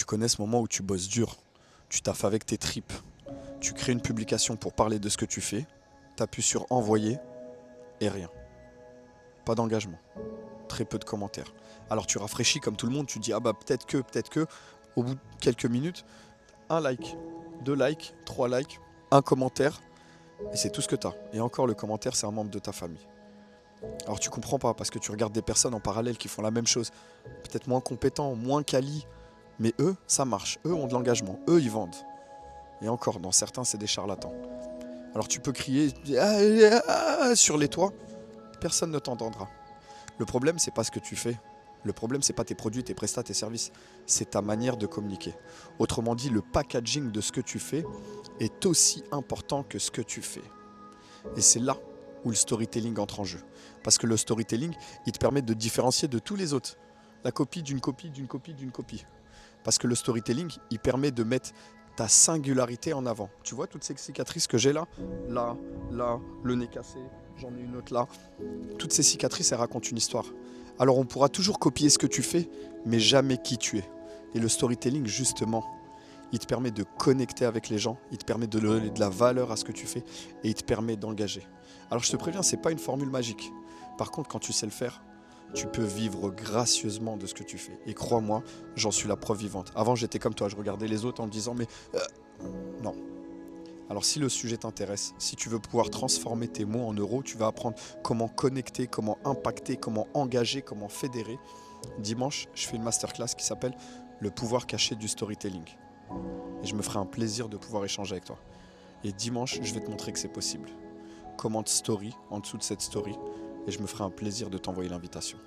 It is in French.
Tu connais ce moment où tu bosses dur, tu taffes avec tes tripes, tu crées une publication pour parler de ce que tu fais, t'appuies sur envoyer et rien. Pas d'engagement, très peu de commentaires. Alors tu rafraîchis comme tout le monde, tu dis ah bah peut-être que, au bout de quelques minutes, un like, deux likes, trois likes, un commentaire, et c'est tout ce que t'as. Et encore le commentaire c'est un membre de ta famille. Alors tu comprends pas parce que tu regardes des personnes en parallèle qui font la même chose, peut-être moins compétents, moins quali, mais eux ça marche, eux ont de l'engagement, eux ils vendent. Et encore, dans certains c'est des charlatans. Alors tu peux crier sur les toits, personne ne t'entendra. Le problème, c'est pas ce que tu fais. Le problème, c'est pas tes produits, tes prestats, tes services. C'est ta manière de communiquer. Autrement dit, le packaging de ce que tu fais est aussi important que ce que tu fais. Et c'est là où le storytelling entre en jeu. Parce que le storytelling, il te permet de différencier de tous les autres. La copie d'une copie d'une copie d'une copie. Parce que le storytelling, il permet de mettre ta singularité en avant. Tu vois toutes ces cicatrices que j'ai là, là, le nez cassé, j'en ai une autre là. Toutes ces cicatrices, elles racontent une histoire. Alors on pourra toujours copier ce que tu fais, mais jamais qui tu es. Et le storytelling, justement, il te permet de connecter avec les gens, il te permet de donner de la valeur à ce que tu fais, et il te permet d'engager. Alors je te préviens, c'est pas une formule magique. Par contre, quand tu sais le faire, tu peux vivre gracieusement de ce que tu fais. Et crois-moi, j'en suis la preuve vivante. Avant, j'étais comme toi, je regardais les autres en me disant, mais non. Alors si le sujet t'intéresse, si tu veux pouvoir transformer tes mots en euros, tu vas apprendre comment connecter, comment impacter, comment engager, comment fédérer. Dimanche, je fais une masterclass qui s'appelle Le pouvoir caché du storytelling. Et je me ferai un plaisir de pouvoir échanger avec toi. Et dimanche, je vais te montrer que c'est possible. Commente story en dessous de cette story et je me ferai un plaisir de t'envoyer l'invitation.